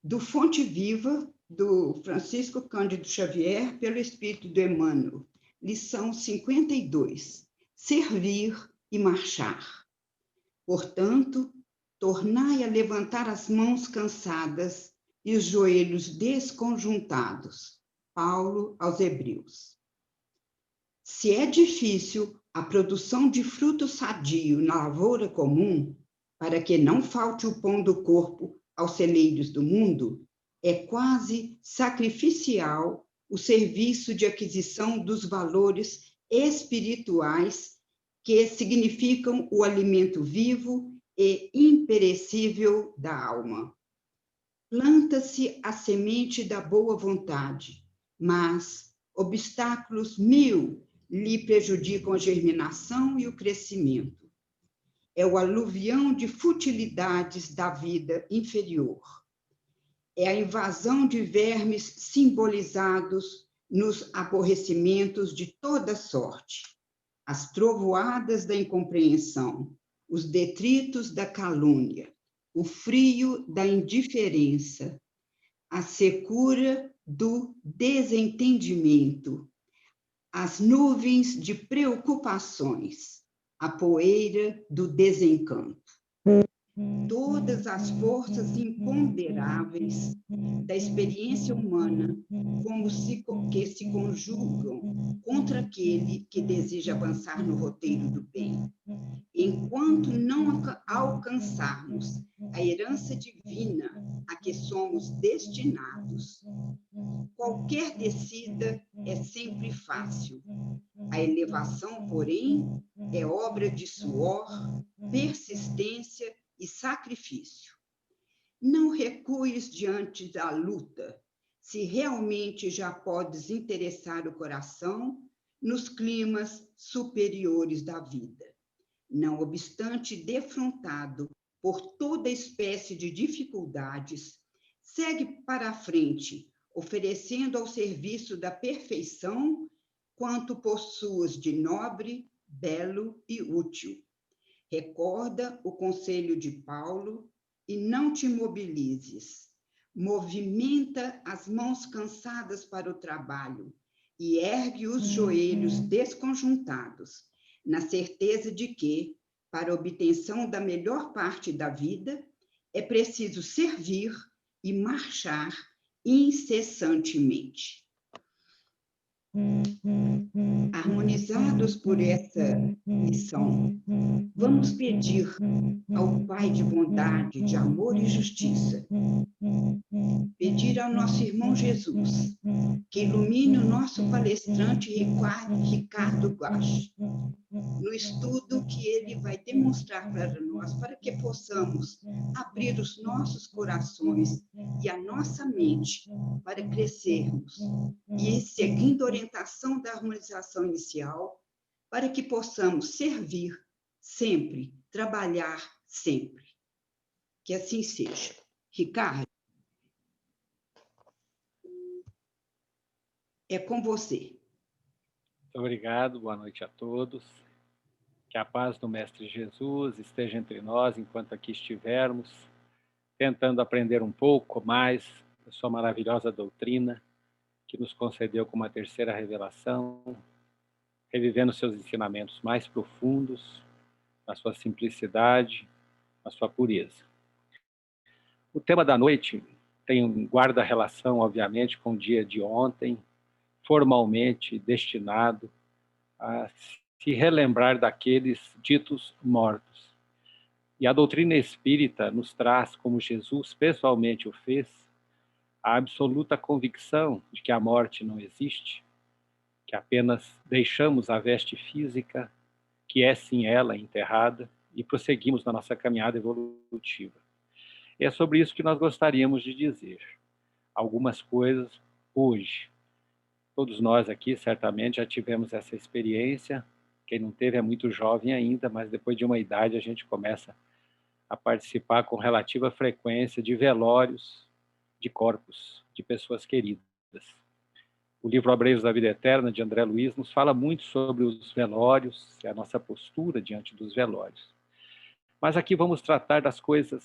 do Fonte Viva, do Francisco Cândido Xavier, pelo Espírito de Emmanuel. Lição 52. Servir e marchar. Portanto, tornai a levantar as mãos cansadas e os joelhos desconjuntados. Paulo aos Hebreus. Se é difícil a produção de fruto sadio na lavoura comum, para que não falte o pão do corpo aos celeiros do mundo, é quase sacrificial o serviço de aquisição dos valores espirituais que significam o alimento vivo e imperecível da alma. Planta-se a semente da boa vontade, mas obstáculos mil lhe prejudicam a germinação e o crescimento. É o aluvião de futilidades da vida inferior. É a invasão de vermes simbolizados nos aborrecimentos de toda sorte, as trovoadas da incompreensão, os detritos da calúnia, o frio da indiferença, a secura do desentendimento, as nuvens de preocupações, a poeira do desencanto. Todas as forças imponderáveis da experiência humana que se conjugam contra aquele que deseja avançar no roteiro do bem. Enquanto não alcançarmos a herança divina a que somos destinados, qualquer descida é sempre fácil. A elevação, porém, é obra de suor, persistência e sacrifício. Não recues diante da luta, se realmente já podes interessar o coração nos climas superiores da vida. Não obstante defrontado por toda espécie de dificuldades, segue para a frente, oferecendo ao serviço da perfeição quanto possuas de nobre, belo e útil. Recorda o conselho de Paulo e não te mobilizes. Movimenta as mãos cansadas para o trabalho e ergue os joelhos desconjuntados, na certeza de que, para a obtenção da melhor parte da vida, é preciso servir e marchar incessantemente. Harmonizados por essa lição, vamos pedir ao Pai de bondade, de amor e justiça, pedir ao nosso irmão Jesus, que ilumine o nosso palestrante Ricardo Guache, no estudo que ele vai demonstrar para nós, para que possamos abrir os nossos corações e a nossa mente para crescermos e, seguindo a orientação da harmonização inicial, para que possamos servir sempre, trabalhar sempre. Que assim seja. Ricardo, é com você. Muito obrigado, boa noite a todos. Que a paz do Mestre Jesus esteja entre nós enquanto aqui estivermos, tentando aprender um pouco mais da sua maravilhosa doutrina, que nos concedeu como a terceira revelação, revivendo seus ensinamentos mais profundos, na sua simplicidade, na sua pureza. O tema da noite guarda relação, obviamente, com o dia de ontem, formalmente destinado a se relembrar daqueles ditos mortos. E a doutrina espírita nos traz, como Jesus pessoalmente o fez, a absoluta convicção de que a morte não existe, que apenas deixamos a veste física, que é sim ela enterrada, e prosseguimos na nossa caminhada evolutiva. E é sobre isso que nós gostaríamos de dizer algumas coisas hoje. Todos nós aqui certamente já tivemos essa experiência. Quem não teve é muito jovem ainda, mas depois de uma idade a gente começa a participar com relativa frequência de velórios de corpos, de pessoas queridas. O livro Obreiros da Vida Eterna, de André Luiz, nos fala muito sobre os velórios e a nossa postura diante dos velórios. Mas aqui vamos tratar das coisas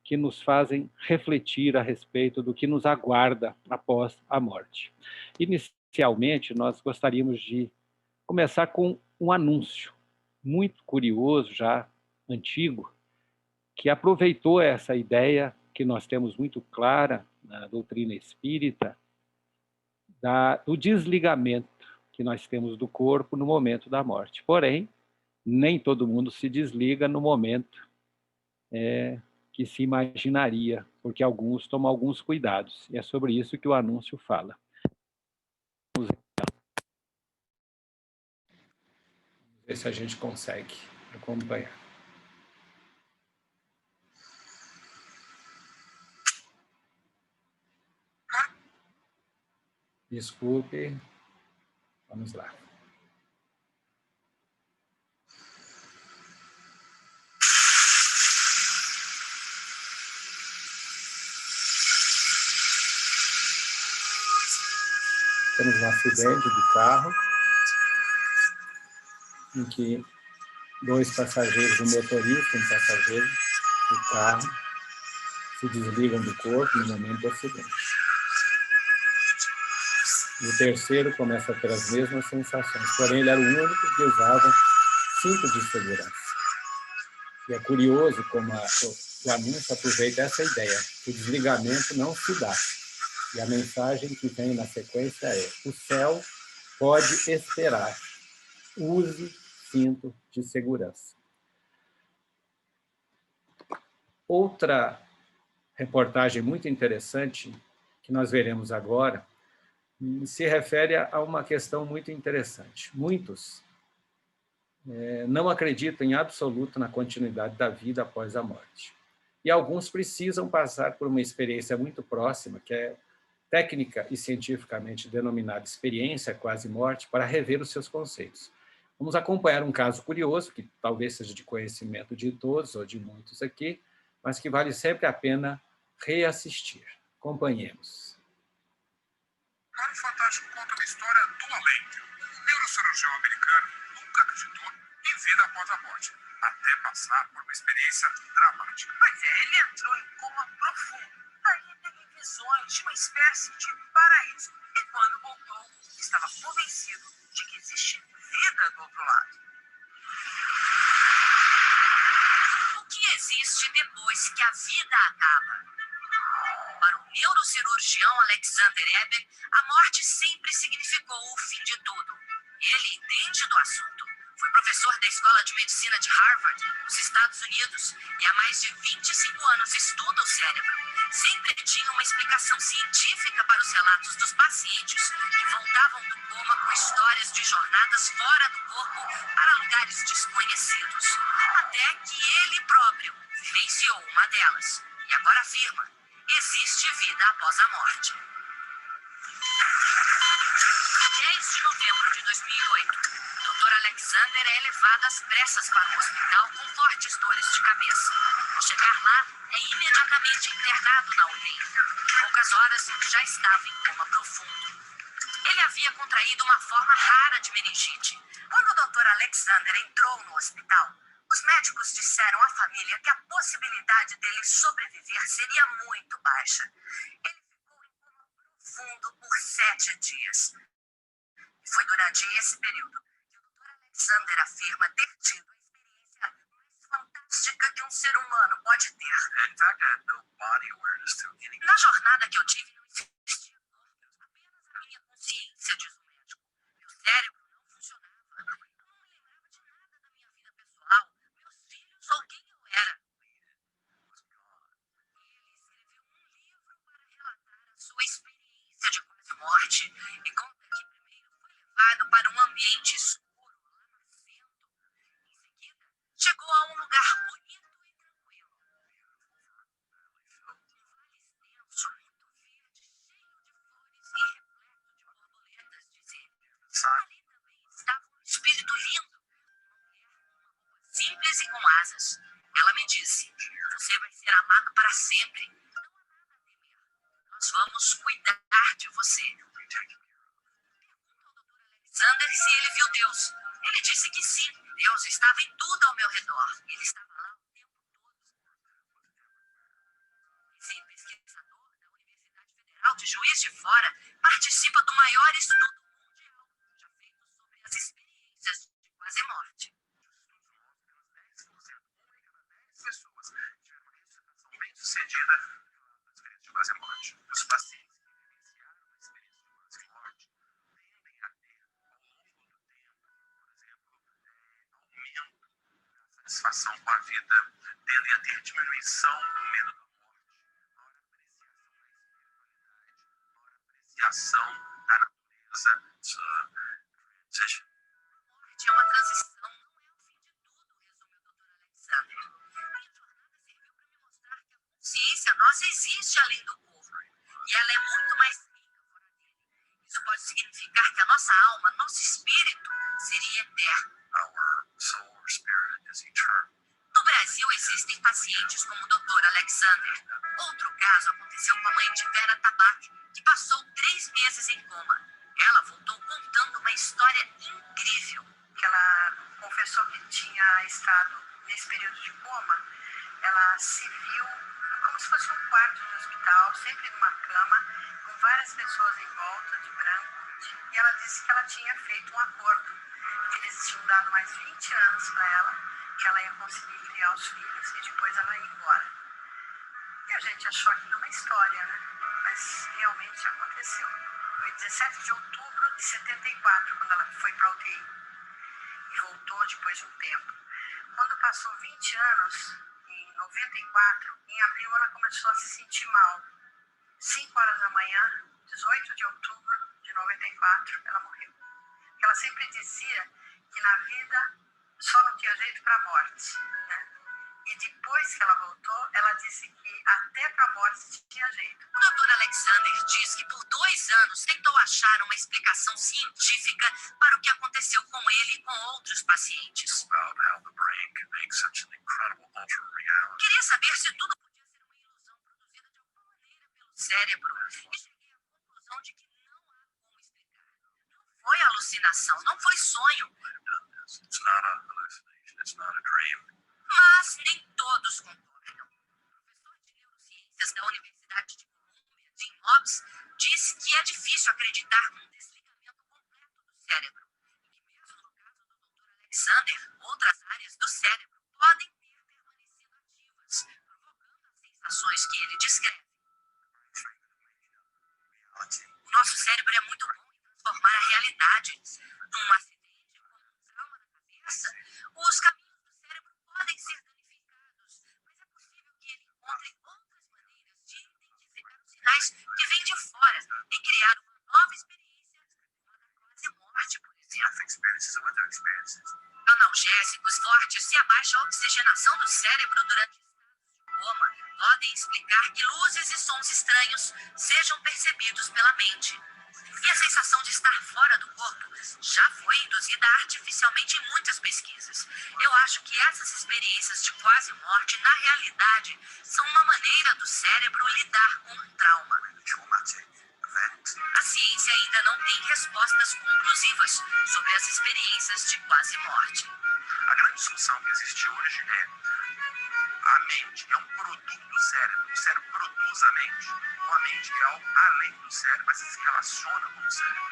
que nos fazem refletir a respeito do que nos aguarda após a morte. Inicialmente, nós gostaríamos de começar com um anúncio muito curioso, já antigo, que aproveitou essa ideia que nós temos muito clara na doutrina espírita, do desligamento que nós temos do corpo no momento da morte. Porém, nem todo mundo se desliga no momento que se imaginaria, porque alguns tomam alguns cuidados. E é sobre isso que o anúncio fala. Vamos ver se a gente consegue acompanhar. Desculpe. Vamos lá. Temos um acidente de carro em que 2 passageiros, um motorista e um passageiro do carro, se desligam do corpo no momento do acidente. E o terceiro começa a ter as mesmas sensações, porém ele era o único que usava cinto de segurança. E é curioso como o anúncio aproveita essa ideia, que o desligamento não se dá. E a mensagem que vem na sequência é: o céu pode esperar, use cinto de segurança. Outra reportagem muito interessante, que nós veremos agora, se refere a uma questão muito interessante. Muitos não acreditam em absoluto na continuidade da vida após a morte. E alguns precisam passar por uma experiência muito próxima, que é técnica e cientificamente denominada experiência quase-morte, para rever os seus conceitos. Vamos acompanhar um caso curioso, que talvez seja de conhecimento de todos ou de muitos aqui, mas que vale sempre a pena reassistir. Acompanhemos. Mário Fantástico conta uma história do além. Um neurocirurgião americano nunca acreditou em vida após a morte, até passar por uma experiência dramática. Pois é, ele entrou em coma profundo. Daí teve visões de uma espécie de paraíso. E quando voltou, estava convencido de que existe vida do outro lado. O que existe depois que a vida acaba? Para o neurocirurgião Alexander Eber, a morte sempre significou o fim de tudo. Ele entende do assunto. Foi professor da Escola de Medicina de Harvard, nos Estados Unidos, e há mais de 25 anos estuda o cérebro. Sempre tinha uma explicação científica para os relatos dos pacientes que voltavam do coma com histórias de jornadas fora do corpo para lugares desconhecidos. Até que ele próprio vivenciou uma delas. E agora afirma: existe vida após a morte. 10 de novembro de 2008, Dr. Alexander é levado às pressas para o hospital com fortes dores de cabeça. Ao chegar lá, é imediatamente internado na UTI. Em poucas horas, já estava em coma profundo. Ele havia contraído uma forma rara de meningite. Quando o Dr. Alexander entrou no hospital, os médicos disseram à família que a possibilidade dele sobreviver seria muito baixa. Ele ficou em coma profundo por 7 dias. E foi durante esse período que o Dr. Alexander afirma ter tido a experiência mais fantástica que um ser humano pode ter. Na jornada que eu tive, não existia corpos, apenas a minha consciência, diz o médico. Meu cérebro não funcionava. Eu não me lembrava de nada da minha vida pessoal, meus filhos ou quem eu era. Ele escreveu um livro para relatar a sua experiência de quase-morte e conta que primeiro foi levado para um ambiente escuro, lamacento. Em seguida, chegou a um lugar bonito e tranquilo. Um vale extenso, muito verde, cheio de flores e repleto de borboletas, diz ele. Ali também estava um espírito lindo, uma mulher com uma roupa simples e com asas. Ela me disse: você vai ser amado para sempre. Não há nada a temer. Nós vamos cuidar de você. Pergunta ao Dr. Alexander se ele viu Deus. Ele disse que sim, Deus estava em tudo ao meu redor. Ele estava lá o tempo todo. de Juiz de Fora participa do maior estudo mundial já feito sobre as experiências de quase morte. Pessoas tiveram uma ressuscitação bem-sucedida na experiência de quase morte. Os pacientes que vivenciaram a experiência de quase morte tendem a ter, ao longo do tempo, por exemplo, aumento da satisfação com a vida, tendem a ter diminuição do medo da morte, maior apreciação da natureza, transition. Morte é uma transição, não é o fim de tudo, resume o Dr. Alexander. Minha jornada serviu para me mostrar que a consciência nossa existe além do corpo. E ela é muito mais rica fora dele. Isso pode significar que a nossa alma, nosso espírito, seria eterno. Our soul or spirit is eternal. No Brasil existem pacientes como o Dr. Alexander. Outro caso aconteceu com a mãe de Vera Tabac, que passou 3 meses em coma. Ela voltou contando uma história incrível. Que ela confessou que tinha estado nesse período de coma, ela se viu como se fosse um quarto de hospital, sempre numa cama, com várias pessoas em volta, de branco, e ela disse que ela tinha feito um acordo, que eles tinham dado mais 20 anos para ela, que ela ia conseguir criar os filhos e depois ela ia embora. E a gente achou aquilo uma história, né? Mas realmente aconteceu. Foi 17 de outubro de 74, quando ela foi para a UTI. E voltou depois de um tempo. Quando passou 20 anos, em 94, em abril ela começou a se sentir mal. 5 horas da manhã, 18 de outubro de 94, ela morreu. Ela sempre dizia que na vida só não tinha jeito para a morte, né? E depois que ela voltou, ela disse que até para a morte tinha jeito. O Dr. Alexander diz que por 2 anos tentou achar uma explicação científica para o que aconteceu com ele e com outros pacientes. About how the brain can make such an incredible alternate reality. Queria saber se tudo podia ser uma ilusão produzida de alguma maneira pelo cérebro. E cheguei à conclusão de que não há como explicar. Não foi alucinação, não foi sonho. It's not a hallucination, it's not a dream. Mas nem todos concordam. O professor de neurociências da Universidade de Colômbia, Jim Hobbs, disse que é difícil acreditar num desligamento completo do cérebro. E que mesmo no caso do Dr. Alexander, outras áreas do cérebro podem ter permanecido ativas, provocando as sensações que ele descreve. O nosso cérebro é muito bom em transformar a realidade. Num acidente, como um trauma na cabeça, os caminhos do cérebro podem ser danificados, mas é possível que ele encontre outras maneiras de identificar os sinais que vêm de fora e criar uma nova experiência, uma da quase morte, por exemplo. Analgésicos fortes e a baixa oxigenação do cérebro durante estados de coma podem explicar que luzes e sons estranhos sejam percebidos pela mente. E a sensação de estar fora do corpo já foi induzida artificialmente em muitas pesquisas. Eu acho que essas experiências de quase morte, na realidade, são uma maneira do cérebro lidar com um trauma. A ciência ainda não tem respostas conclusivas sobre as experiências de quase morte. A grande discussão que existe hoje é: a mente é um produto do cérebro, o cérebro produz a mente, ou a mente é algo além do cérebro, mas se relaciona com o cérebro.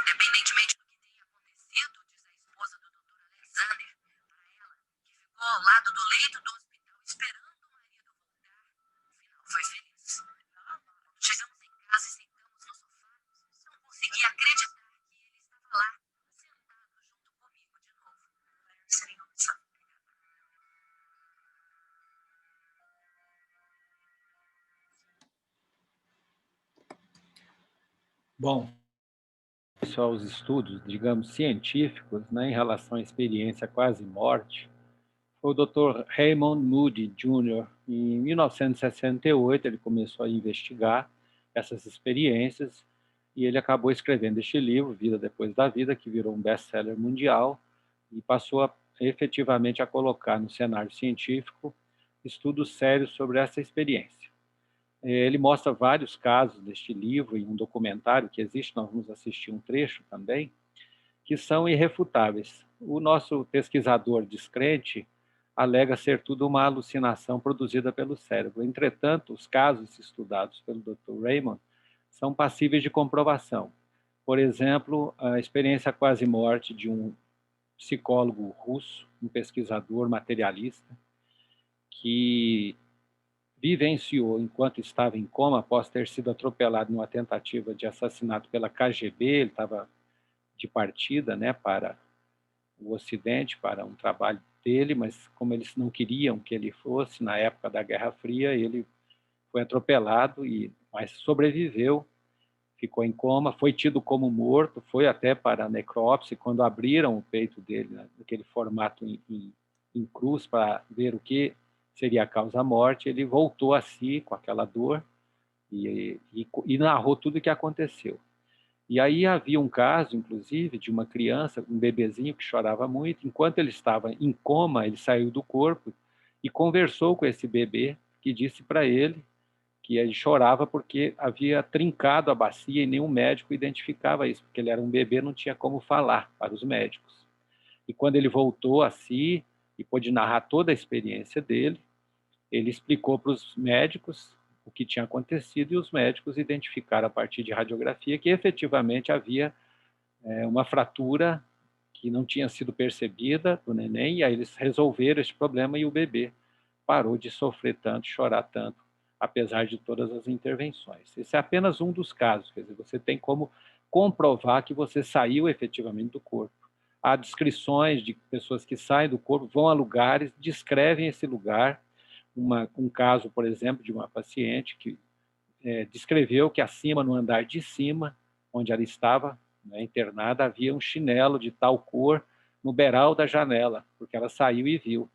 Independentemente do que tenha acontecido, diz a esposa do Dr. Alexander, para ela, que ficou ao lado do leito do hospital esperando o marido voltar, o final foi feliz. Chegamos em casa e sentamos no sofá, não consegui acreditar que ele estava lá, sentado junto comigo de novo. Seria uma missão. Bom, só os estudos, digamos, científicos, né, em relação à experiência quase morte, foi o Dr. Raymond Moody Jr. Em 1968, ele começou a investigar essas experiências e ele acabou escrevendo este livro, Vida Depois da Vida, que virou um best-seller mundial e passou efetivamente a colocar no cenário científico estudos sérios sobre essa experiência. Ele mostra vários casos deste livro em um documentário que existe, nós vamos assistir um trecho também, que são irrefutáveis. O nosso pesquisador descrente alega ser tudo uma alucinação produzida pelo cérebro. Entretanto, os casos estudados pelo Dr. Raymond são passíveis de comprovação. Por exemplo, a experiência quase-morte de um psicólogo russo, um pesquisador materialista, que vivenciou, enquanto estava em coma, após ter sido atropelado numa tentativa de assassinato pela KGB, ele estava de partida, né, para o Ocidente, para um trabalho dele, mas como eles não queriam que ele fosse, na época da Guerra Fria, ele foi atropelado, mas sobreviveu, ficou em coma, foi tido como morto, foi até para a necrópsia, quando abriram o peito dele, né, naquele formato em cruz, para ver o que seria a causa-morte, ele voltou a si com aquela dor e narrou tudo o que aconteceu. E aí havia um caso, inclusive, de uma criança, um bebezinho que chorava muito. Enquanto ele estava em coma, ele saiu do corpo e conversou com esse bebê, que disse para ele que ele chorava porque havia trincado a bacia e nenhum médico identificava isso, porque ele era um bebê, não tinha como falar para os médicos. E quando ele voltou a si e pôde narrar toda a experiência dele, ele explicou para os médicos o que tinha acontecido e os médicos identificaram a partir de radiografia que efetivamente havia uma fratura que não tinha sido percebida do neném, e aí eles resolveram esse problema e o bebê parou de sofrer tanto, chorar tanto, apesar de todas as intervenções. Esse é apenas um dos casos, quer dizer, você tem como comprovar que você saiu efetivamente do corpo. Há descrições de pessoas que saem do corpo, vão a lugares, descrevem esse lugar. Um caso, por exemplo, de uma paciente que descreveu que acima, no andar de cima, onde ela estava, né, internada, havia um chinelo de tal cor no beiral da janela, porque ela saiu e viu.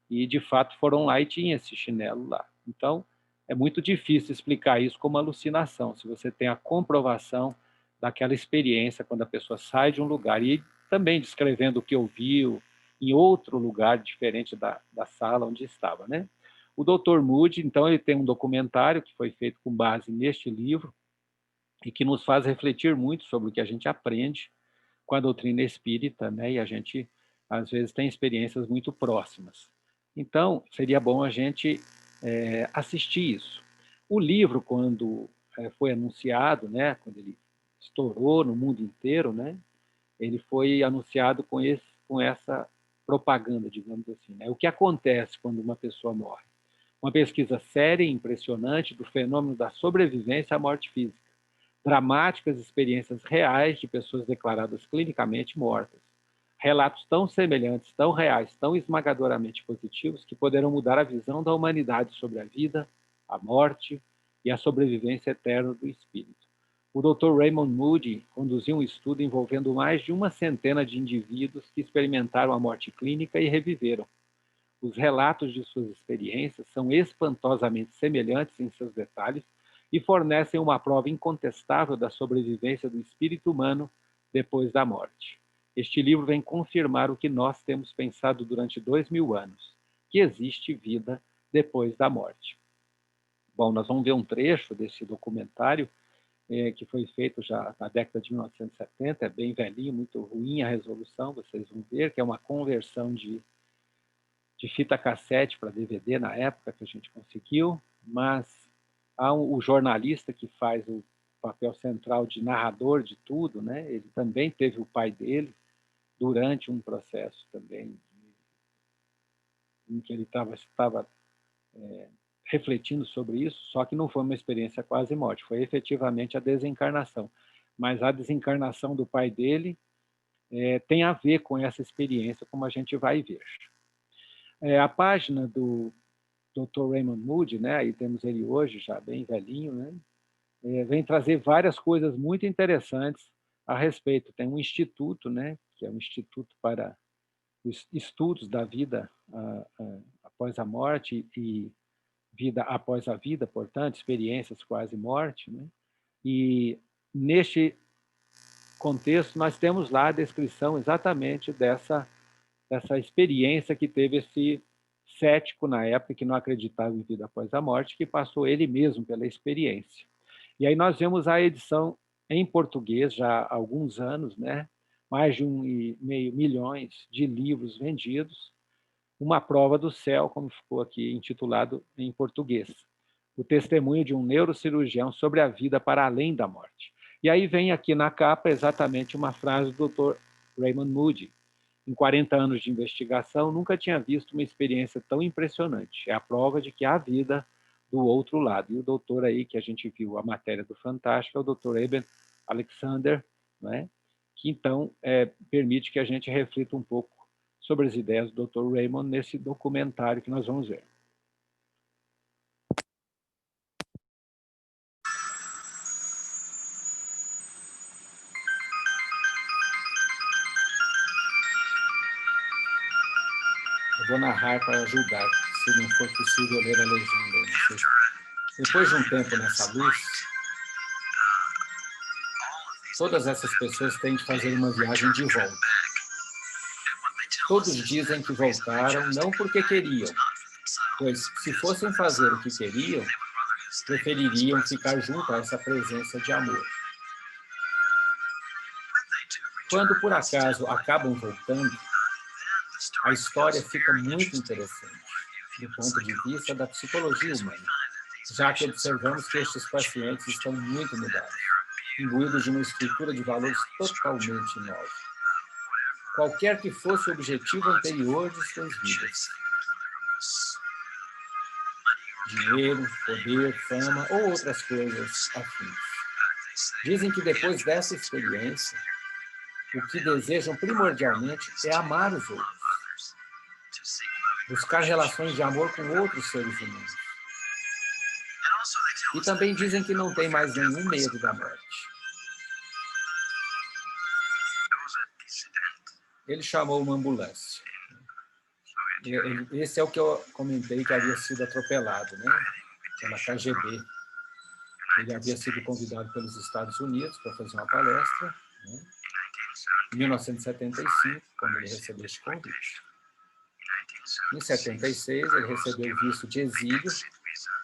E, de fato, foram lá e tinha esse chinelo lá. Então, é muito difícil explicar isso como alucinação, se você tem a comprovação daquela experiência, quando a pessoa sai de um lugar, e também descrevendo o que ouviu em outro lugar diferente da sala onde estava, né? O Dr. Moody, então, ele tem um documentário que foi feito com base neste livro e que nos faz refletir muito sobre o que a gente aprende com a doutrina espírita, né? E a gente, às vezes, tem experiências muito próximas. Então, seria bom a gente assistir isso. O livro, quando foi anunciado, né, quando ele estourou no mundo inteiro, né, ele foi anunciado com essa propaganda, digamos assim, né? O que acontece quando uma pessoa morre? Uma pesquisa séria e impressionante do fenômeno da sobrevivência à morte física. Dramáticas experiências reais de pessoas declaradas clinicamente mortas. Relatos tão semelhantes, tão reais, tão esmagadoramente positivos que poderão mudar a visão da humanidade sobre a vida, a morte e a sobrevivência eterna do espírito. O Dr. Raymond Moody conduziu um estudo envolvendo mais de 100 de indivíduos que experimentaram a morte clínica e reviveram. Os relatos de suas experiências são espantosamente semelhantes em seus detalhes e fornecem uma prova incontestável da sobrevivência do espírito humano depois da morte. Este livro vem confirmar o que nós temos pensado durante 2000 anos, que existe vida depois da morte. Bom, nós vamos ver um trecho desse documentário que foi feito já na década de 1970, é bem velhinho, muito ruim a resolução, vocês vão ver, que é uma conversão de fita cassete para DVD na época que a gente conseguiu, mas há o jornalista que faz o papel central de narrador de tudo, né? Ele também teve o pai dele durante um processo também em que ele estava refletindo sobre isso, só que não foi uma experiência quase morte, foi efetivamente a desencarnação. Mas a desencarnação do pai dele tem a ver com essa experiência, como a gente vai ver. A página do Dr. Raymond Moody, né, aí temos ele hoje, já bem velhinho, né, vem trazer várias coisas muito interessantes a respeito. Tem um instituto, né, que é um instituto para os estudos da vida após a morte e vida após a vida, portanto, experiências quase morte, né? E neste contexto nós temos lá a descrição exatamente dessa experiência que teve esse cético na época que não acreditava em vida após a morte, que passou ele mesmo pela experiência. E aí nós vemos a edição em português já há alguns anos, né? Mais de 1,5 milhões de livros vendidos, uma prova do céu, como ficou aqui intitulado em português. o testemunho de um neurocirurgião sobre a vida para além da morte. E aí vem aqui na capa exatamente uma frase do Dr. Raymond Moody. Em 40 anos de investigação, nunca tinha visto uma experiência tão impressionante. É a prova de que há vida do outro lado. E o doutor aí, que a gente viu a matéria do Fantástico, é o Dr. Eben Alexander, né? Que então permite que a gente reflita um pouco sobre as ideias do Dr. Raymond nesse documentário que nós vamos ver. Eu vou narrar para ajudar, se não for possível ler a legenda. Depois de um tempo nessa luz, todas essas pessoas têm de fazer uma viagem de volta. Todos dizem que voltaram não porque queriam, pois se fossem fazer o que queriam, prefeririam ficar junto a essa presença de amor. Quando por acaso acabam voltando, a história fica muito interessante, do ponto de vista da psicologia humana, já que observamos que estes pacientes estão muito mudados, imbuídos de uma estrutura de valores totalmente nova. Qualquer que fosse o objetivo anterior de suas vidas. Dinheiro, poder, fama ou outras coisas afins. Dizem que depois dessa experiência, o que desejam primordialmente é amar os outros. Buscar relações de amor com outros seres humanos. E também dizem que não tem mais nenhum medo da morte. Ele chamou uma ambulância. Esse é o que eu comentei que havia sido atropelado, né? Pela KGB. Ele havia sido convidado pelos Estados Unidos para fazer uma palestra, né? Em 1975, quando ele recebeu este convite. Em 76, ele recebeu o visto de exílio.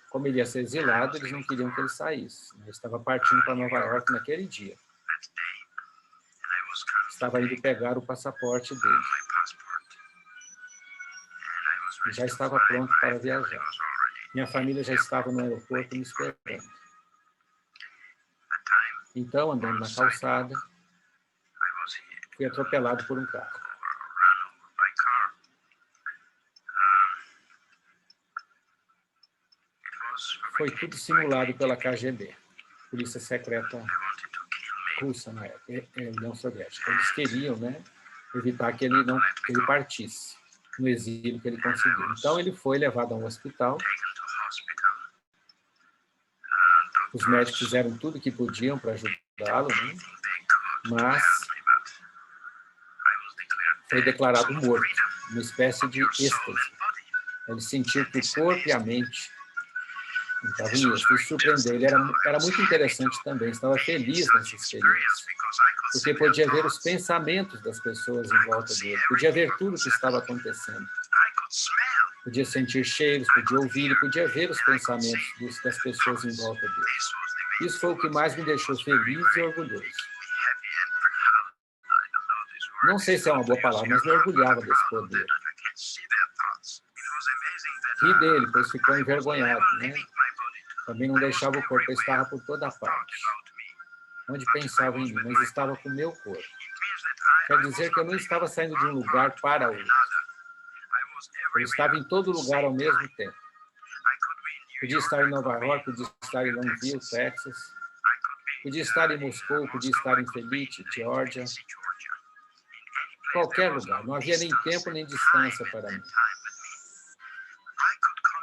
Como ele ia ser exilado, eles não queriam que ele saísse. Ele estava partindo para Nova York naquele dia. Estava indo pegar o passaporte dele. E já estava pronto para viajar. Minha família já estava no aeroporto me esperando. Então, andando na calçada, fui atropelado por um carro. Foi tudo simulado pela KGB, Polícia Secreta Russa na época, União Soviética. Eles queriam, né, evitar que ele partisse no exílio que ele conseguiu. Então, ele foi levado a um hospital. Os médicos fizeram tudo o que podiam para ajudá-lo, né? Mas foi declarado morto, uma espécie de êxtase. Ele sentiu que o corpo e a mente estavam em êxtase. Isso surpreendeu. Ele era muito interessante também, estava feliz nessa experiência, porque podia ver os pensamentos das pessoas em volta dele, podia ver tudo o que estava acontecendo. Podia sentir cheiros, podia ouvir e podia ver os pensamentos das pessoas em volta dele. Isso foi o que mais me deixou feliz e orgulhoso. Não sei se é uma boa palavra, mas me orgulhava desse poder. Ri dele, pois ficou envergonhado, né? Também não deixava o corpo, eu estava por toda parte. Onde pensava em mim, mas estava com o meu corpo. Quer dizer que eu não estava saindo de um lugar para outro. Eu estava em todo lugar ao mesmo tempo. Podia estar em Nova York, podia estar em Longview, Texas. Podia estar em Moscou, podia estar em Felite, Geórgia. Qualquer lugar. Não havia nem tempo nem distância para mim.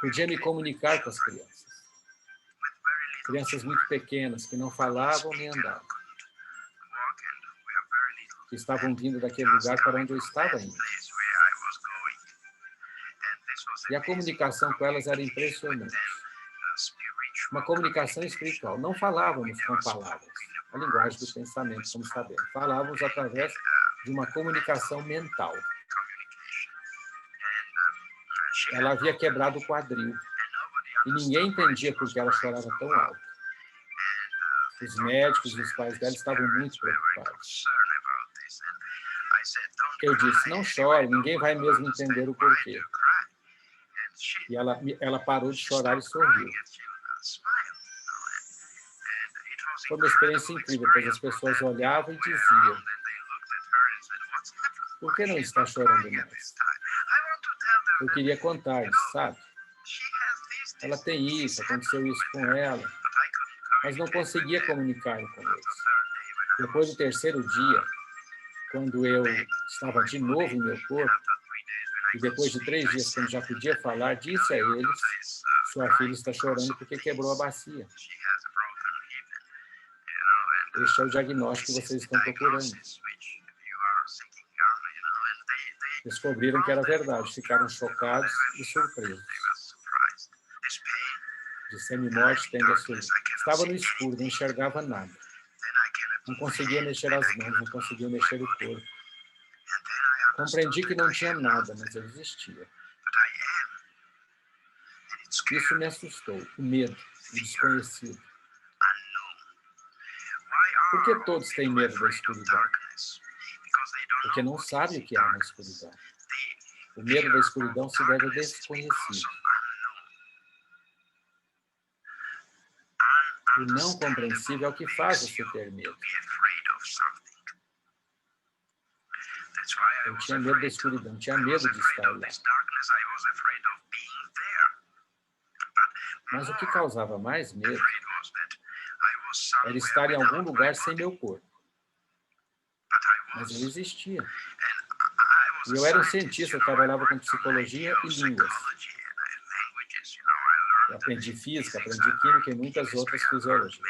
Podia me comunicar com as crianças. Crianças muito pequenas, que não falavam nem andavam. Que estavam vindo daquele lugar para onde eu estava indo. E a comunicação com elas era impressionante. Uma comunicação espiritual. Não falávamos com palavras, a linguagem do pensamento, como sabemos. Falávamos através de uma comunicação mental. Ela havia quebrado o quadril. E ninguém entendia por que ela chorava tão alto. Os médicos e os pais dela estavam muito preocupados. Eu disse, não chore, ninguém vai mesmo entender o porquê. E ela parou de chorar e sorriu. Foi uma experiência incrível, pois as pessoas olhavam e diziam: por que não está chorando mais? Eu queria contar-lhes, sabe? Ela tem isso, aconteceu isso com ela, mas não conseguia comunicar com eles. Depois do terceiro dia, quando eu estava de novo em meu corpo, e depois de 3 dias, quando já podia falar, disse a eles: sua filha está chorando porque quebrou a bacia. Este é o diagnóstico que vocês estão procurando. Descobriram que era verdade, ficaram chocados e surpresos. De semi-morte tende a surgir. Estava no escuro, não enxergava nada. Não conseguia mexer as mãos, não conseguia mexer o corpo. Compreendi que não tinha nada, mas eu existia. Isso me assustou, o medo, o desconhecido. Por que todos têm medo da escuridão? Porque não sabem o que há na escuridão. O medo da escuridão se deve ao desconhecido. O não compreensível é o que faz você ter medo. Eu tinha medo da escuridão, tinha medo de estar lá. Mas o que causava mais medo era estar em algum lugar sem meu corpo. Mas eu existia. E eu era um cientista, eu trabalhava com psicologia e línguas. Eu aprendi física, aprendi química e muitas outras fisiologias.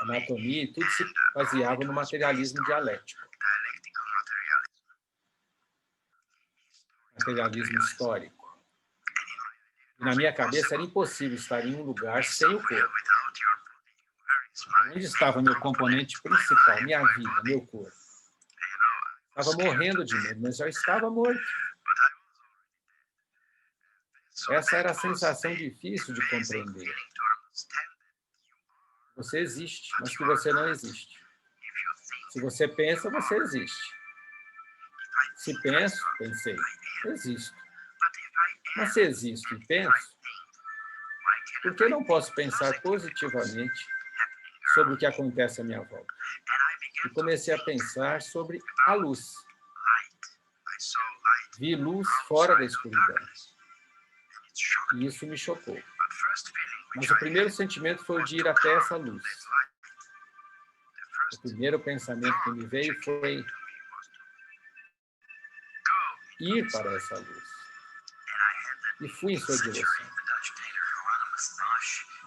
Anatomia e tudo se baseava no materialismo dialético. Materialismo histórico. E na minha cabeça era impossível estar em um lugar sem o corpo. Onde estava meu componente principal, minha vida, meu corpo? Estava morrendo de medo, mas já estava morto. Essa era a sensação difícil de compreender. Você existe, mas que você não existe. Se você pensa, você existe. Se penso, pensei, existo. Mas se existo e penso, por que não posso pensar positivamente sobre o que acontece à minha volta? E comecei a pensar sobre a luz. Vi luz fora da escuridão. E isso me chocou. Mas o primeiro sentimento foi o de ir até essa luz. O primeiro pensamento que me veio foi ir para essa luz. E fui em sua direção.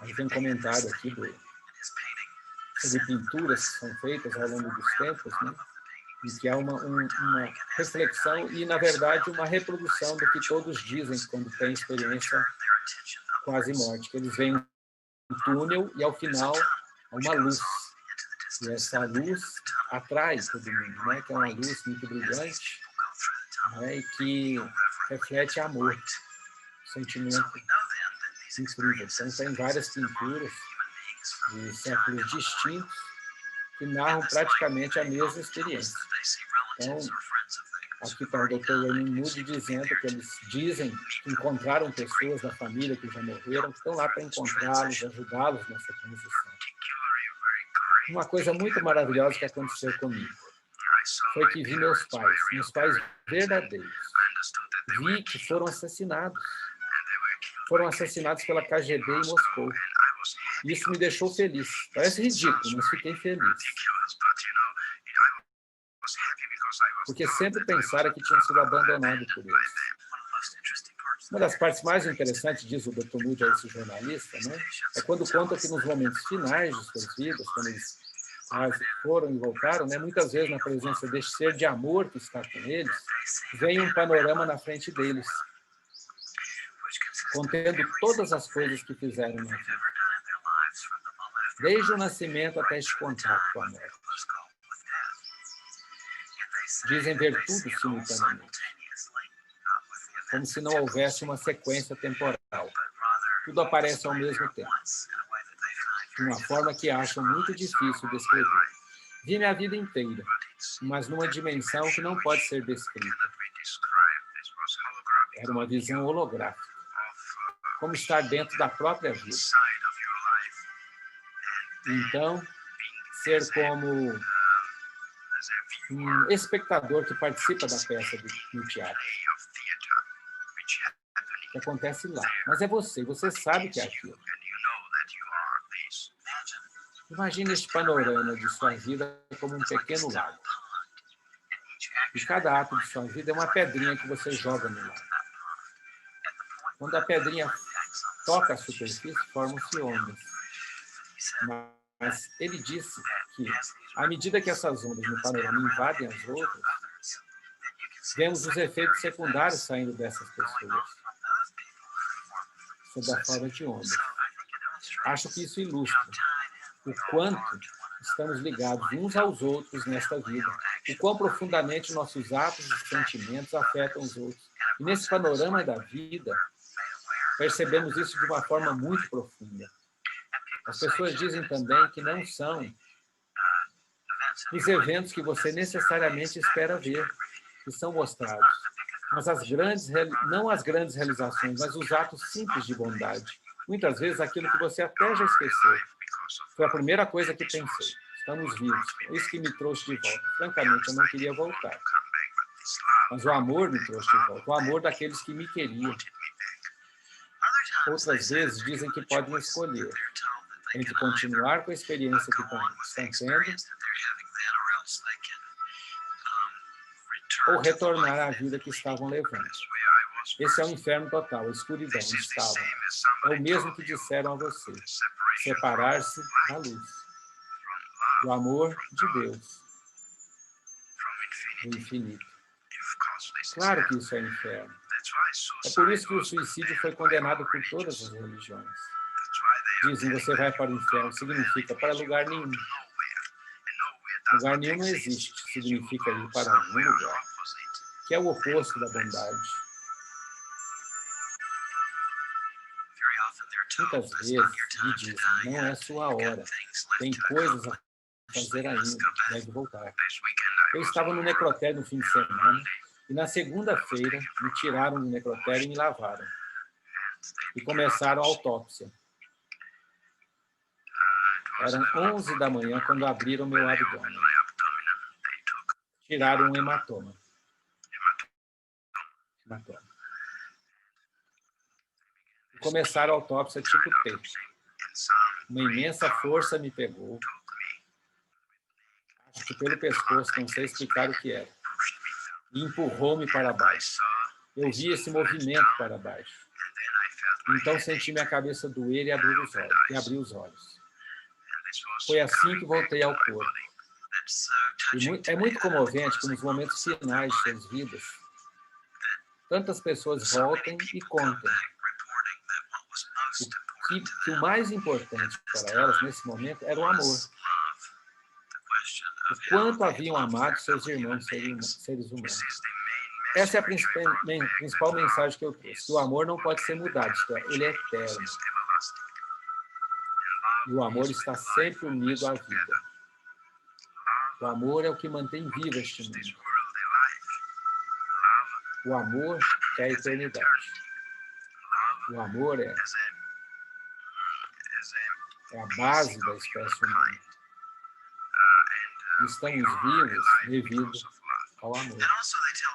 Aí tem um comentário aqui sobre pinturas que são feitas ao longo dos tempos, né? E que há uma reflexão e, na verdade, uma reprodução do que todos dizem quando têm experiência quase morte, que eles veem um túnel e, ao final, uma luz. E essa luz atrai todo mundo, né? Que é uma luz muito brilhante, né? E que reflete amor, sentimento incrível. Então, tem várias pinturas de séculos distintos que narram praticamente a mesma experiência. Então, aqui está o Dr. Wayne Moody dizendo que eles dizem que encontraram pessoas da família que já morreram, que estão lá para encontrá-los, ajudá-los nessa transição. Uma coisa muito maravilhosa que aconteceu comigo foi que vi meus pais verdadeiros. Vi que foram assassinados. Foram assassinados pela KGB em Moscou. Isso me deixou feliz. Parece ridículo, mas fiquei feliz. Porque sempre pensaram que tinham sido abandonados por eles. Uma das partes mais interessantes, diz o Dr. Moody, esse jornalista, né, é quando conta que nos momentos finais de suas vidas, quando eles foram e voltaram, né, muitas vezes na presença deste ser de amor que está com eles, vem um panorama na frente deles, contendo todas as coisas que fizeram na vida. Desde o nascimento até este contato com a morte. Dizem ver tudo simultaneamente. Como se não houvesse uma sequência temporal. Tudo aparece ao mesmo tempo. De uma forma que acham muito difícil descrever. Vi minha vida inteira, mas numa dimensão que não pode ser descrita. Era uma visão holográfica. Como estar dentro da própria vida. Então, ser como um espectador que participa da peça no teatro, que acontece lá. Mas é você sabe que é aquilo. Imagine este panorama de sua vida como um pequeno lago. E cada ato de sua vida é uma pedrinha que você joga no lago. Quando a pedrinha toca a superfície, formam-se ondas. Mas ele disse que, à medida que essas ondas no panorama invadem as outras, vemos os efeitos secundários saindo dessas pessoas, sob a forma de ondas. Acho que isso ilustra o quanto estamos ligados uns aos outros nesta vida, o quão profundamente nossos atos e sentimentos afetam os outros. E nesse panorama da vida, percebemos isso de uma forma muito profunda. As pessoas dizem também que não são os eventos que você necessariamente espera ver, que são mostrados, mas não as grandes realizações, mas os atos simples de bondade. Muitas vezes aquilo que você até já esqueceu. Foi a primeira coisa que pensei. Estamos vivos. É isso que me trouxe de volta. Francamente, eu não queria voltar. Mas o amor me trouxe de volta. O amor daqueles que me queriam. Outras vezes dizem que podem escolher entre continuar com a experiência que estão tendo ou retornar à vida que estavam levando. Esse é o inferno total, a escuridão onde estavam. É o mesmo que disseram a você. Separar-se da luz, do amor de Deus, do infinito. Claro que isso é inferno. É por isso que o suicídio foi condenado por todas as religiões. Dizem, você vai para o inferno, significa para lugar nenhum. Lugar nenhum não existe, significa ir para algum lugar, que é o oposto da bondade. Muitas vezes me dizem, não é sua hora, tem coisas a fazer ainda, deve voltar. Eu estava no necrotério no fim de semana, e na segunda-feira me tiraram do necrotério e me lavaram. E começaram a autópsia. Eram 11 da manhã quando abriram meu abdômen. Tiraram um hematoma. E começaram a autópsia tipo T. Uma imensa força me pegou. Acho que pelo pescoço, não sei explicar o que era. E empurrou-me para baixo. Eu vi esse movimento para baixo. Então senti minha cabeça doer e abri os olhos. Foi assim que voltei ao corpo. E é muito comovente que nos momentos finais de suas vidas, tantas pessoas voltem e contem que o mais importante para elas nesse momento era o amor. O quanto haviam amado seus irmãos seres humanos. Essa é a principal mensagem que eu trouxe. Que o amor não pode ser mudado, isto é, ele é eterno. E o amor está sempre unido à vida. O amor é o que mantém vivo este mundo. O amor é a eternidade. O amor é a base da espécie humana. Estamos vivos devido ao amor.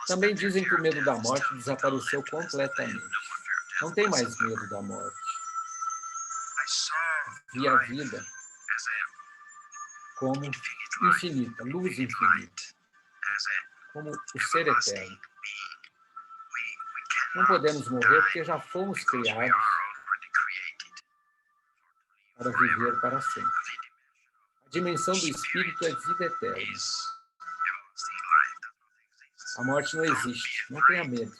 Também dizem que o medo da morte desapareceu completamente. Não tem mais medo da morte. Vi a vida como infinita, luz infinita, como o ser eterno. Não podemos morrer porque já fomos criados para viver para sempre. A dimensão do espírito é vida eterna. A morte não existe, não tenha medo.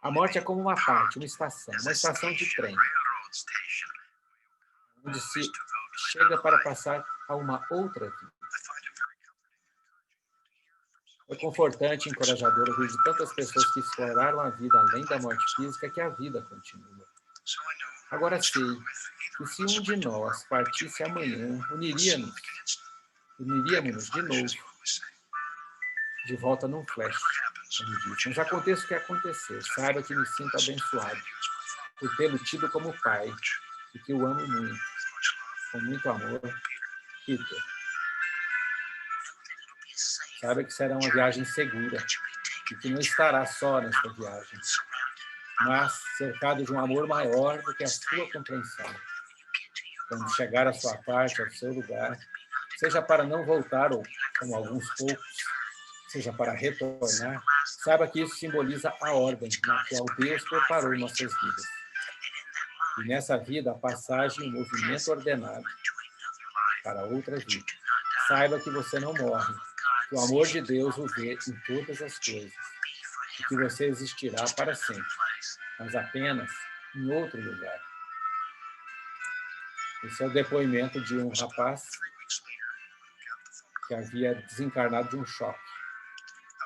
A morte é como uma parte, uma estação de trem, onde se chega para passar a uma outra vida. É confortante e encorajador ouvir de tantas pessoas que exploraram a vida além da morte física que a vida continua. Agora sei que se um de nós partisse amanhã, uniríamos de novo, de volta num flash, como disse. Mas aconteça o que acontecer, saiba que me sinto abençoado por tê-lo tido como pai e que o amo muito. com muito amor, Peter. Saiba que será uma viagem segura e que não estará só nesta viagem, mas cercado de um amor maior do que a sua compreensão. Quando chegar à sua parte, ao seu lugar, seja para não voltar ou como alguns poucos, seja para retornar, saiba que isso simboliza a ordem na qual Deus preparou nossas vidas. E nessa vida, a passagem e o movimento ordenado para outra vida. Saiba que você não morre, que o amor de Deus o vê em todas as coisas, e que você existirá para sempre, mas apenas em outro lugar. Esse é o depoimento de um rapaz que havia desencarnado de um choque.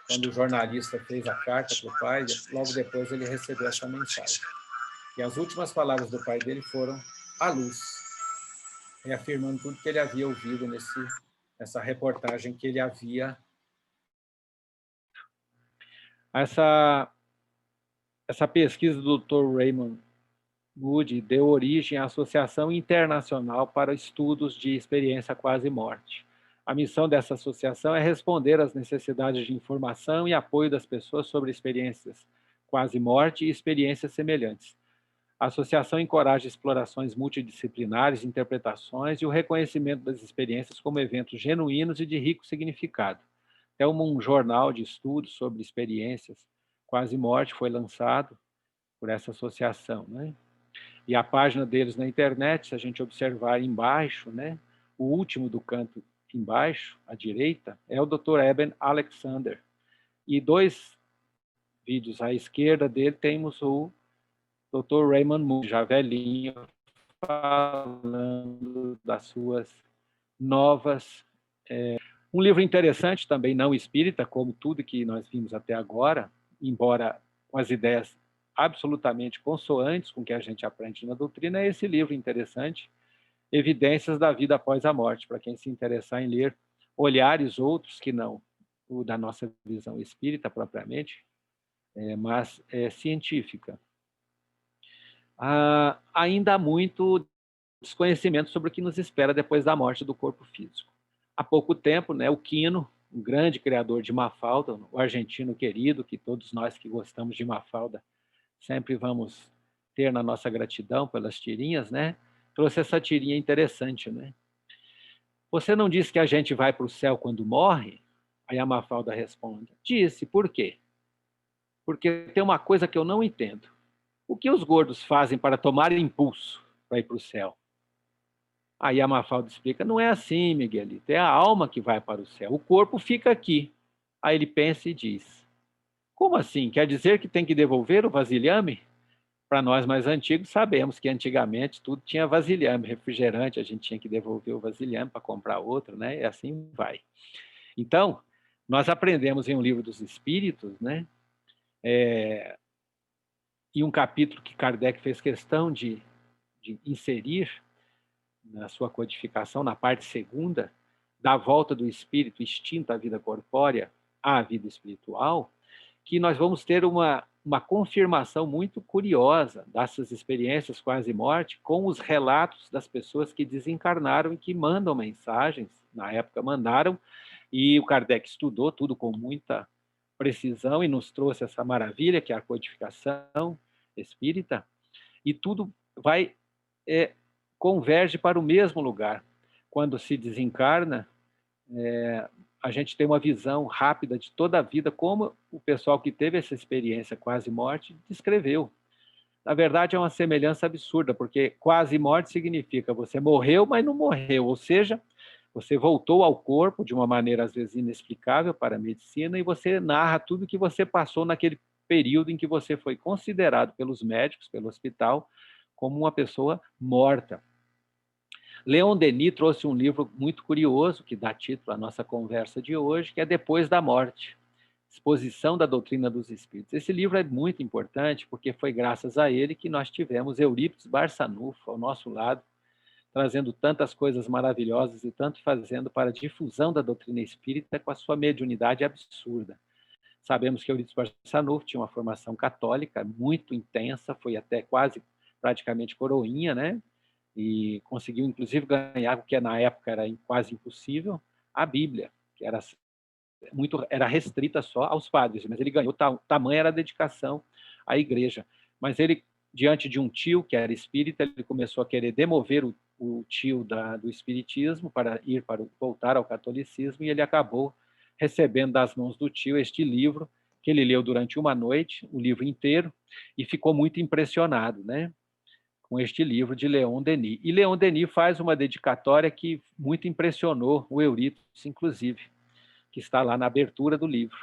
Quando o jornalista fez a carta para o pai, logo depois ele recebeu essa mensagem. E as últimas palavras do pai dele foram a luz, reafirmando tudo que ele havia ouvido nessa reportagem que ele havia. Essa pesquisa do Dr. Raymond Moody deu origem à Associação Internacional para Estudos de Experiência Quase-Morte. A missão dessa associação é responder às necessidades de informação e apoio das pessoas sobre experiências quase-morte e experiências semelhantes. A associação encoraja explorações multidisciplinares, interpretações e o reconhecimento das experiências como eventos genuínos e de rico significado. Até um jornal de estudos sobre experiências quase-morte foi lançado por essa associação, né? E a página deles na internet, se a gente observar embaixo, né, o último do canto embaixo, à direita, é o Dr. Eben Alexander. E 2 vídeos à esquerda dele temos o Dr. Raymond Moody, já velhinho, falando das suas novas... Um livro interessante, também não espírita, como tudo que nós vimos até agora, embora com as ideias absolutamente consoantes com o que a gente aprende na doutrina, é esse livro interessante, Evidências da Vida Após a Morte, para quem se interessar em ler olhares outros que não o da nossa visão espírita propriamente, mas científica. Ainda há muito desconhecimento sobre o que nos espera depois da morte do corpo físico. Há pouco tempo, né, o Quino, um grande criador de Mafalda, o argentino querido, que todos nós que gostamos de Mafalda sempre vamos ter na nossa gratidão pelas tirinhas, né? Trouxe essa tirinha interessante, né? Você não disse que a gente vai para o céu quando morre? Aí a Mafalda responde, disse, por quê? Porque tem uma coisa que eu não entendo. O que os gordos fazem para tomar impulso para ir para o céu? Aí a Mafalda explica, não é assim, Miguelito, é a alma que vai para o céu, o corpo fica aqui. Aí ele pensa e diz, como assim? Quer dizer que tem que devolver o vasilhame? Para nós mais antigos, sabemos que antigamente tudo tinha vasilhame, refrigerante, a gente tinha que devolver o vasilhame para comprar outro, né? E assim vai. Então, nós aprendemos em um livro dos Espíritos, né? E um capítulo que Kardec fez questão de inserir na sua codificação, na parte segunda, da volta do espírito extinto à vida corpórea à vida espiritual, que nós vamos ter uma confirmação muito curiosa dessas experiências quase-morte com os relatos das pessoas que desencarnaram e que mandam mensagens, na época mandaram, e o Kardec estudou tudo com muita precisão e nos trouxe essa maravilha que é a codificação espírita, e tudo vai converge para o mesmo lugar. Quando se desencarna, a gente tem uma visão rápida de toda a vida, como o pessoal que teve essa experiência quase-morte descreveu. Na verdade, é uma semelhança absurda, porque quase-morte significa você morreu, mas não morreu, ou seja, você voltou ao corpo de uma maneira, às vezes, inexplicável para a medicina, e você narra tudo que você passou naquele período em que você foi considerado pelos médicos, pelo hospital, como uma pessoa morta. Leon Denis trouxe um livro muito curioso, que dá título à nossa conversa de hoje, que é Depois da Morte, Exposição da Doutrina dos Espíritos. Esse livro é muito importante, porque foi graças a ele que nós tivemos Eurípides Barçanufo ao nosso lado, trazendo tantas coisas maravilhosas e tanto fazendo para a difusão da doutrina espírita com a sua mediunidade absurda. Sabemos que Eurípides Barçanufo tinha uma formação católica muito intensa, foi até quase praticamente coroinha, né? e conseguiu, inclusive, ganhar, o que na época era quase impossível, a Bíblia, que era restrita só aos padres, mas ele ganhou, tamanha era a dedicação à igreja. Mas ele, diante de um tio que era espírita, ele começou a querer demover o tio do espiritismo para voltar ao catolicismo, e ele acabou recebendo das mãos do tio este livro, que ele leu durante uma noite, o livro inteiro, e ficou muito impressionado, né, com este livro de Leon Denis. E Leon Denis faz uma dedicatória que muito impressionou o Eurípides, inclusive, que está lá na abertura do livro.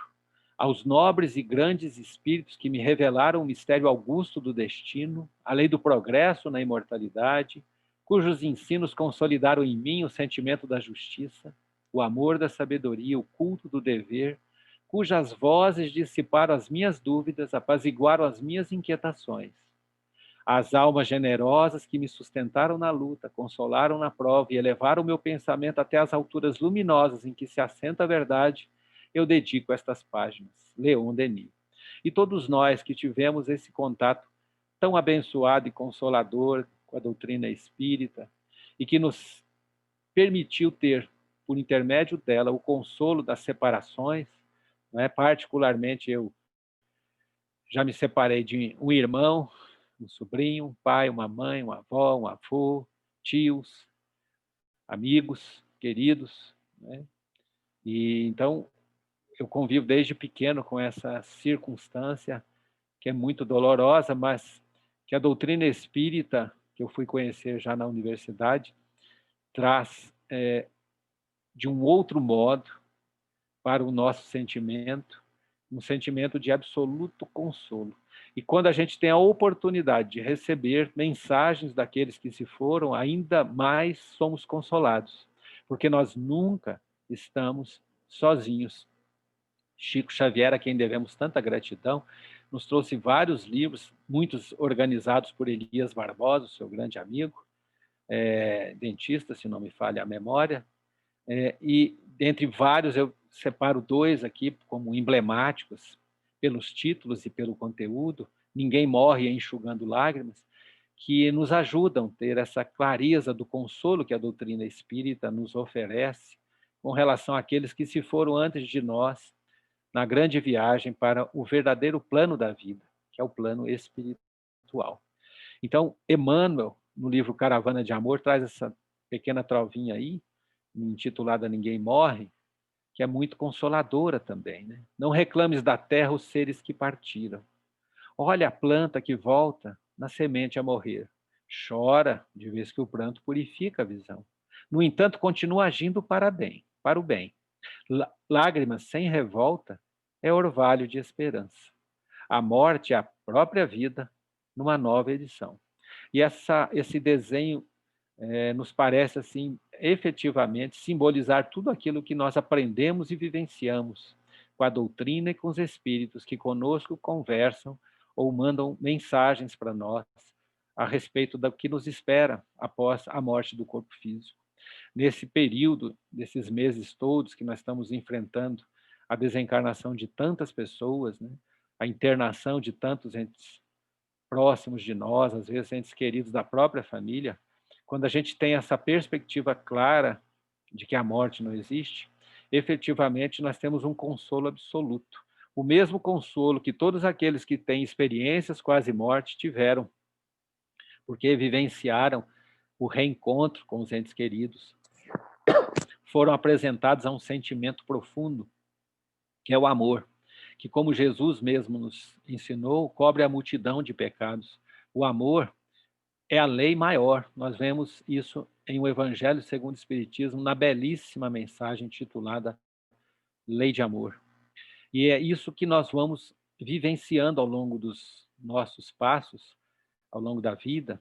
Aos nobres e grandes espíritos que me revelaram o mistério augusto do destino, a lei do progresso na imortalidade, cujos ensinos consolidaram em mim o sentimento da justiça, o amor da sabedoria, o culto do dever, cujas vozes dissiparam as minhas dúvidas, apaziguaram as minhas inquietações. As almas generosas que me sustentaram na luta, consolaram na prova e elevaram o meu pensamento até as alturas luminosas em que se assenta a verdade, eu dedico estas páginas. Leon Denis. E todos nós que tivemos esse contato tão abençoado e consolador com a doutrina espírita e que nos permitiu ter, por intermédio dela, o consolo das separações, né? Particularmente eu já me separei de um irmão, um sobrinho, um pai, uma mãe, uma avó, um avô, tios, amigos, queridos, né? E então eu convivo desde pequeno com essa circunstância que é muito dolorosa, mas que a doutrina espírita, que eu fui conhecer já na universidade, traz de um outro modo para o nosso sentimento, um sentimento de absoluto consolo. E quando a gente tem a oportunidade de receber mensagens daqueles que se foram, ainda mais somos consolados, porque nós nunca estamos sozinhos. Chico Xavier, a quem devemos tanta gratidão, nos trouxe vários livros, muitos organizados por Elias Barbosa, seu grande amigo, dentista, se não me falha a memória, e dentre vários eu separo 2 aqui como emblemáticos, pelos títulos e pelo conteúdo, Ninguém Morre Enxugando Lágrimas, que nos ajudam a ter essa clareza do consolo que a doutrina espírita nos oferece com relação àqueles que se foram antes de nós na grande viagem para o verdadeiro plano da vida, que é o plano espiritual. Então, Emmanuel, no livro Caravana de Amor, traz essa pequena trovinha aí, intitulada Ninguém Morre, que é muito consoladora também, né? Não reclames da terra os seres que partiram. Olha a planta que volta na semente a morrer. Chora, de vez que o pranto purifica a visão. No entanto, continua agindo para o bem. Lágrimas sem revolta é orvalho de esperança. A morte é a própria vida numa nova edição. E esse desenho nos parece, assim, efetivamente simbolizar tudo aquilo que nós aprendemos e vivenciamos com a doutrina e com os espíritos que conosco conversam ou mandam mensagens para nós a respeito do que nos espera após a morte do corpo físico. Nesse período, desses meses todos que nós estamos enfrentando a desencarnação de tantas pessoas, né? A internação de tantos entes próximos de nós, às vezes entes queridos da própria família, quando a gente tem essa perspectiva clara de que a morte não existe, efetivamente nós temos um consolo absoluto. O mesmo consolo que todos aqueles que têm experiências quase morte tiveram, porque vivenciaram o reencontro com os entes queridos, foram apresentados a um sentimento profundo, que é o amor, que, como Jesus mesmo nos ensinou, cobre a multidão de pecados. O amor é a lei maior. Nós vemos isso em O Evangelho segundo o Espiritismo, na belíssima mensagem titulada Lei de Amor. E é isso que nós vamos vivenciando ao longo dos nossos passos, ao longo da vida.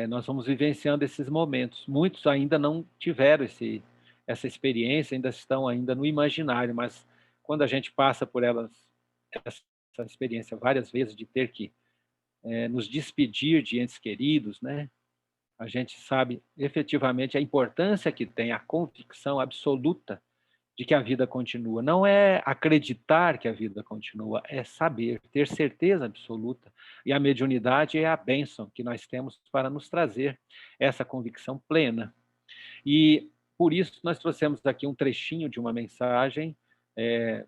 Nós vamos vivenciando esses momentos. Muitos ainda não tiveram essa experiência, ainda estão ainda no imaginário, mas quando a gente passa por essa experiência várias vezes de ter que nos despedir de entes queridos, né? A gente sabe efetivamente a importância que tem a convicção absoluta de que a vida continua. Não é acreditar que a vida continua, é saber, ter certeza absoluta. E a mediunidade é a bênção que nós temos para nos trazer essa convicção plena. E por isso nós trouxemos aqui um trechinho de uma mensagem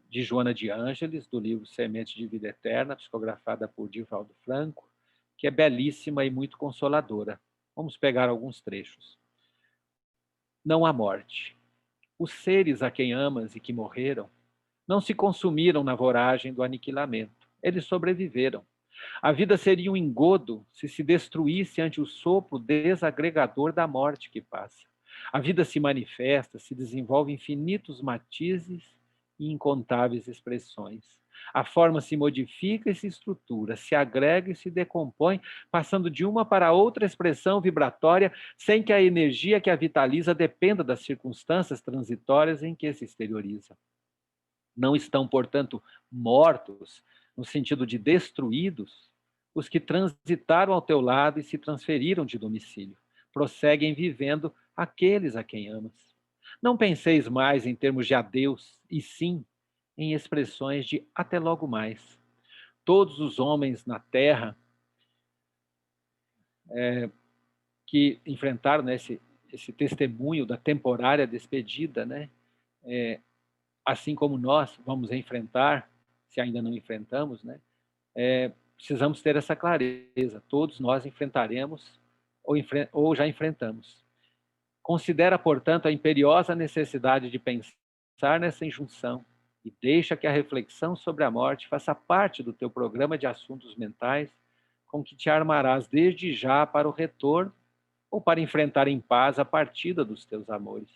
de Joana de Ângeles, do livro Semente de Vida Eterna, psicografada por Divaldo Franco, que é belíssima e muito consoladora. Vamos pegar alguns trechos. Não há morte. Os seres a quem amas e que morreram não se consumiram na voragem do aniquilamento. Eles sobreviveram. A vida seria um engodo se destruísse ante o sopro desagregador da morte que passa. A vida se manifesta, se desenvolve infinitos matizes e incontáveis expressões. A forma se modifica e se estrutura, se agrega e se decompõe, passando de uma para outra expressão vibratória, sem que a energia que a vitaliza dependa das circunstâncias transitórias em que se exterioriza. Não estão, portanto, mortos, no sentido de destruídos, os que transitaram ao teu lado e se transferiram de domicílio. Prosseguem vivendo aqueles a quem amas. Não penseis mais em termos de adeus, e sim em expressões de até logo mais. Todos os homens na Terra que enfrentaram, né, esse testemunho da temporária despedida, né, assim como nós vamos enfrentar, se ainda não enfrentamos, né, precisamos ter essa clareza. Todos nós enfrentaremos ou já enfrentamos. Considera, portanto, a imperiosa necessidade de pensar nessa injunção e deixa que a reflexão sobre a morte faça parte do teu programa de assuntos mentais, com que te armarás desde já para o retorno ou para enfrentar em paz a partida dos teus amores.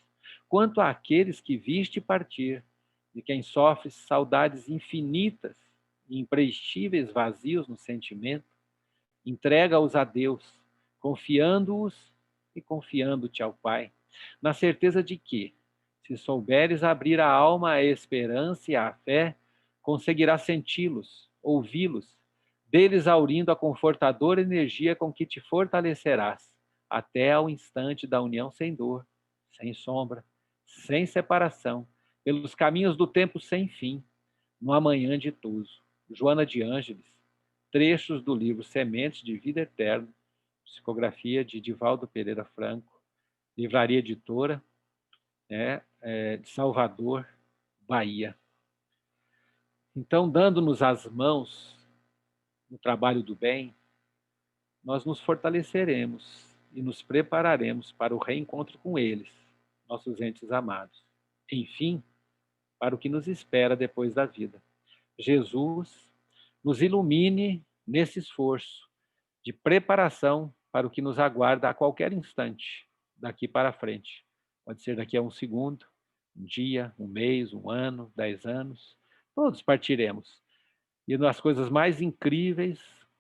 Quanto àqueles que viste partir, de quem sofres saudades infinitas e imprestíveis vazios no sentimento, entrega-os a Deus, confiando-os e confiando-te ao Pai, na certeza de que, se souberes abrir a alma à esperança e à fé, conseguirás senti-los, ouvi-los, deles aurindo a confortadora energia com que te fortalecerás, até ao instante da união sem dor, sem sombra, sem separação, pelos caminhos do tempo sem fim, no amanhã ditoso. Joana de Ângeles, trechos do livro Sementes de Vida Eterna, psicografia de Divaldo Pereira Franco, Livraria Editora, de Salvador, Bahia. Então, dando-nos as mãos no trabalho do bem, nós nos fortaleceremos e nos prepararemos para o reencontro com eles, nossos entes amados. Enfim, para o que nos espera depois da vida. Jesus nos ilumine nesse esforço de preparação para o que nos aguarda a qualquer instante, daqui para frente. Pode ser daqui a um segundo, um dia, um mês, um ano, 10 anos. Todos partiremos. E uma das coisas mais incríveis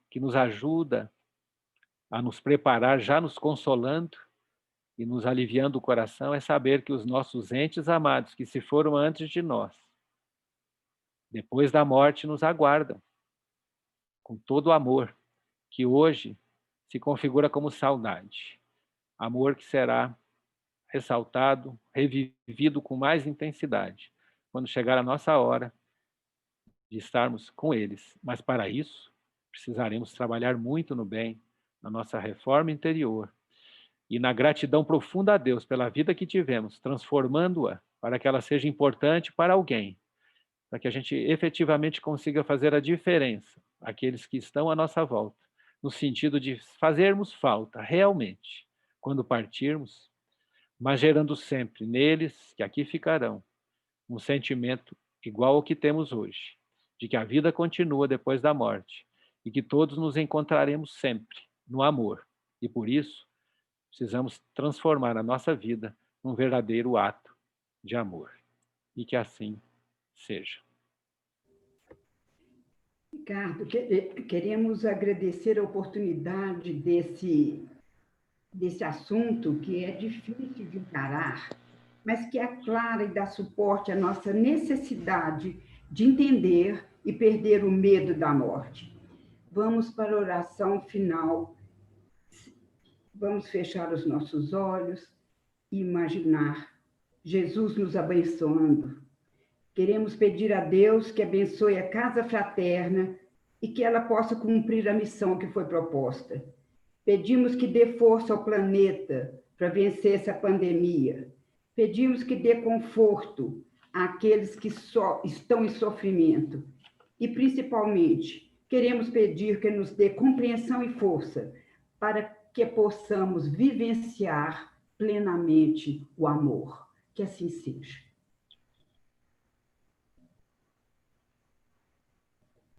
que nos ajuda a nos preparar, já nos consolando e nos aliviando o coração, é saber que os nossos entes amados, que se foram antes de nós, depois da morte nos aguardam, com todo o amor, que hoje se configura como saudade. Amor que será ressaltado, revivido com mais intensidade, quando chegar a nossa hora de estarmos com eles. Mas para isso, precisaremos trabalhar muito no bem, na nossa reforma interior e na gratidão profunda a Deus pela vida que tivemos, transformando-a para que ela seja importante para alguém, para que a gente efetivamente consiga fazer a diferença, aqueles que estão à nossa volta, no sentido de fazermos falta realmente quando partirmos, mas gerando sempre neles, que aqui ficarão, um sentimento igual ao que temos hoje, de que a vida continua depois da morte e que todos nos encontraremos sempre no amor. E por isso, precisamos transformar a nossa vida num verdadeiro ato de amor. E que assim seja. Ricardo, queremos agradecer a oportunidade desse assunto que é difícil de encarar, mas que aclara e dá suporte à nossa necessidade de entender e perder o medo da morte. Vamos para a oração final. Vamos fechar os nossos olhos e imaginar Jesus nos abençoando Queremos pedir a Deus que abençoe a Casa Fraterna e que ela possa cumprir a missão que foi proposta. Pedimos que dê força ao planeta para vencer essa pandemia. Pedimos que dê conforto àqueles que só estão em sofrimento. E, principalmente, queremos pedir que nos dê compreensão e força para que possamos vivenciar plenamente o amor. Que assim seja.